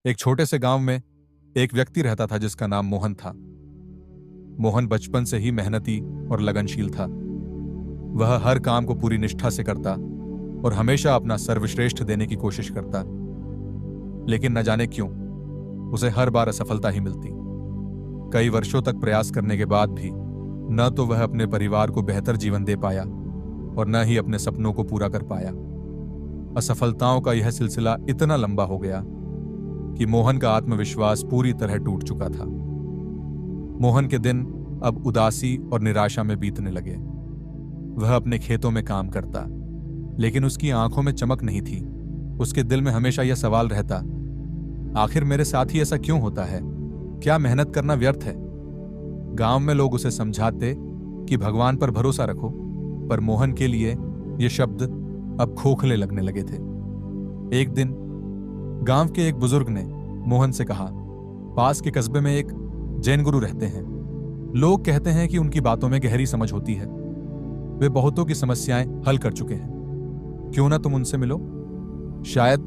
एक छोटे से गांव में एक व्यक्ति रहता था जिसका नाम मोहन था। मोहन बचपन से ही मेहनती और लगनशील था। वह हर काम को पूरी निष्ठा से करता और हमेशा अपना सर्वश्रेष्ठ देने की कोशिश करता, लेकिन न जाने क्यों उसे हर बार असफलता ही मिलती। कई वर्षों तक प्रयास करने के बाद भी न तो वह अपने परिवार को बेहतर जीवन दे पाया और न ही अपने सपनों को पूरा कर पाया। असफलताओं का यह सिलसिला इतना लंबा हो गया कि मोहन का आत्मविश्वास पूरी तरह टूट चुका था। मोहन के दिन अब उदासी और निराशा में बीतने लगे। वह अपने खेतों में काम करता, लेकिन उसकी आंखों में चमक नहीं थी। उसके दिल में हमेशा यह सवाल रहता, आखिर मेरे साथ ही ऐसा क्यों होता है? क्या मेहनत करना व्यर्थ है? गांव में लोग उसे समझाते कि भगवान पर भरोसा रखो, पर मोहन के लिए ये शब्द अब खोखले लगने लगे थे। एक दिन गांव के एक बुजुर्ग ने मोहन से कहा, पास के कस्बे में एक जैन गुरु रहते हैं। लोग कहते हैं कि उनकी बातों में गहरी समझ होती है। वे बहुतों की समस्याएं हल कर चुके हैं। क्यों ना तुम उनसे मिलो, शायद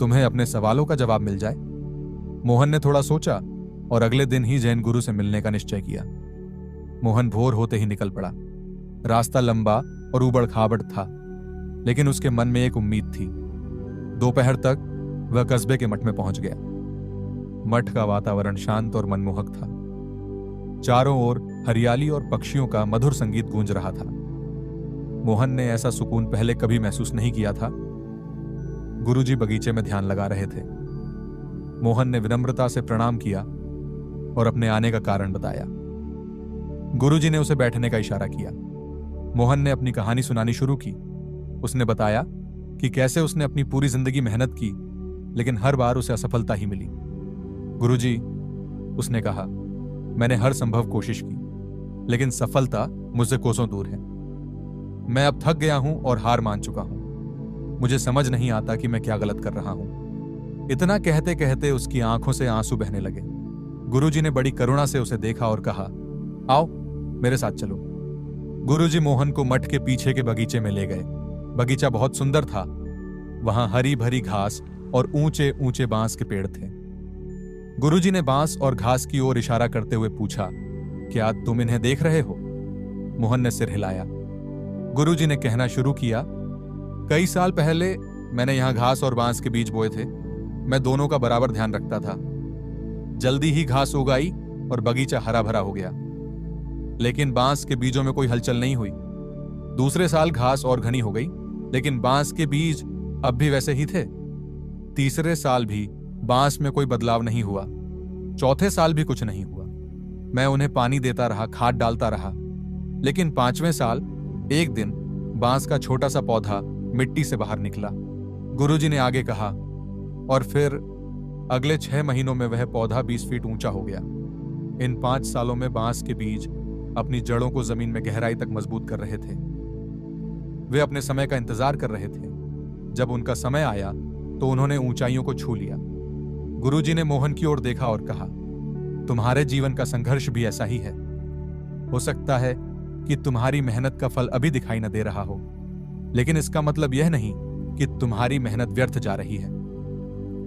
तुम्हें अपने सवालों का जवाब मिल जाए। मोहन ने थोड़ा सोचा और अगले दिन ही जैन गुरु से मिलने का निश्चय किया। मोहन भोर होते ही निकल पड़ा। रास्ता लंबा और उबड़ खाबड़ था, लेकिन उसके मन में एक उम्मीद थी। दोपहर तक वह कस्बे के मठ में पहुंच गया। मठ का वातावरण शांत और मनमोहक था। चारों ओर हरियाली और पक्षियों का मधुर संगीत गूंज रहा था। मोहन ने ऐसा सुकून पहले कभी महसूस नहीं किया था। गुरुजी बगीचे में ध्यान लगा रहे थे। मोहन ने विनम्रता से प्रणाम किया और अपने आने का कारण बताया। गुरुजी ने उसे बैठने का इशारा किया। मोहन ने अपनी कहानी सुनानी शुरू की। उसने बताया कि कैसे उसने अपनी पूरी जिंदगी मेहनत की, लेकिन हर बार उसे असफलता ही मिली। गुरुजी, उसने कहा, मैंने हर संभव कोशिश की, लेकिन सफलता मुझसे कोसों दूर है। मैं अब थक गया हूं और हार मान चुका हूं। मुझे समझ नहीं आता कि मैं क्या गलत कर रहा हूं। इतना कहते कहते उसकी आंखों से आंसू बहने लगे। गुरुजी ने बड़ी करुणा से उसे देखा और कहा, आओ मेरे साथ चलो। गुरुजी मोहन को मठ के पीछे के बगीचे में ले गए। बगीचा बहुत सुंदर था। वहां हरी भरी घास और ऊंचे ऊंचे बांस के पेड़ थे। गुरुजी ने बांस और घास की ओर इशारा करते हुए पूछा, क्या तुम इन्हें देख रहे हो? मोहन ने सिर हिलाया। गुरुजी ने कहना शुरू किया, कई साल पहले मैंने यहां घास और बांस के बीज बोए थे। मैं दोनों का बराबर ध्यान रखता था। जल्दी ही घास उग आई और बगीचा हरा भरा हो गया, लेकिन बांस के बीजों में कोई हलचल नहीं हुई। दूसरे साल घास और घनी हो गई, लेकिन बांस के बीज अब भी वैसे ही थे। तीसरे साल भी बांस में कोई बदलाव नहीं हुआ। चौथे साल भी कुछ नहीं हुआ। मैं उन्हें पानी देता रहा, खाद डालता रहा, लेकिन पांचवें साल एक दिन बांस का छोटा सा पौधा मिट्टी से बाहर निकला। गुरुजी ने आगे कहा, और फिर अगले 6 महीनों में वह पौधा 20 फीट ऊंचा हो गया। इन 5 सालों में बांस के बीज अपनी जड़ों को जमीन में गहराई तक मजबूत कर रहे थे। वे अपने समय का इंतजार कर रहे थे। जब उनका समय आया तो उन्होंने ऊंचाइयों को छू लिया। गुरुजी ने मोहन की ओर देखा और कहा, तुम्हारे जीवन का संघर्ष भी ऐसा ही है। हो सकता है कि तुम्हारी मेहनत का फल अभी दिखाई न दे रहा हो, लेकिन इसका मतलब यह नहीं कि तुम्हारी मेहनत व्यर्थ जा रही है।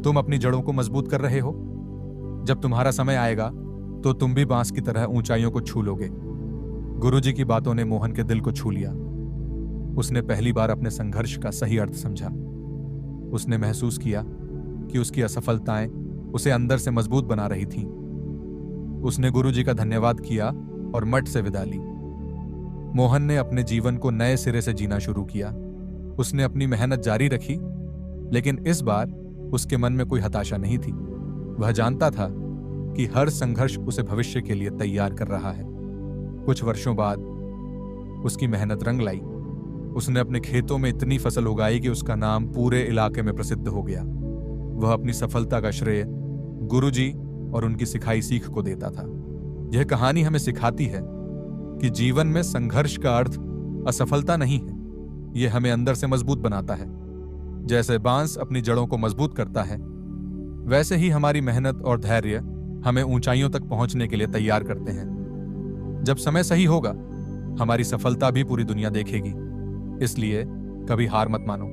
तुम अपनी जड़ों को मजबूत कर रहे हो। जब तुम्हारा समय आएगा तो तुम भी बांस की तरह ऊंचाइयों को छू लोगे। गुरुजी की बातों ने मोहन के दिल को छू लिया। उसने पहली बार अपने संघर्ष का सही अर्थ समझा। उसने महसूस किया कि उसकी असफलताएं उसे अंदर से मजबूत बना रही थीं। उसने गुरुजी का धन्यवाद किया और मठ से विदा ली। मोहन ने अपने जीवन को नए सिरे से जीना शुरू किया। उसने अपनी मेहनत जारी रखी, लेकिन इस बार उसके मन में कोई हताशा नहीं थी। वह जानता था कि हर संघर्ष उसे भविष्य के लिए तैयार कर रहा है। कुछ वर्षों बाद उसकी मेहनत रंग लाई। उसने अपने खेतों में इतनी फसल उगाई कि उसका नाम पूरे इलाके में प्रसिद्ध हो गया। वह अपनी सफलता का श्रेय गुरुजी और उनकी सिखाई सीख को देता था। यह कहानी हमें सिखाती है कि जीवन में संघर्ष का अर्थ असफलता नहीं है। यह हमें अंदर से मजबूत बनाता है। जैसे बांस अपनी जड़ों को मजबूत करता है, वैसे ही हमारी मेहनत और धैर्य हमें ऊंचाइयों तक पहुंचने के लिए तैयार करते हैं। जब समय सही होगा, हमारी सफलता भी पूरी दुनिया देखेगी। इसलिए कभी हार मत मानो।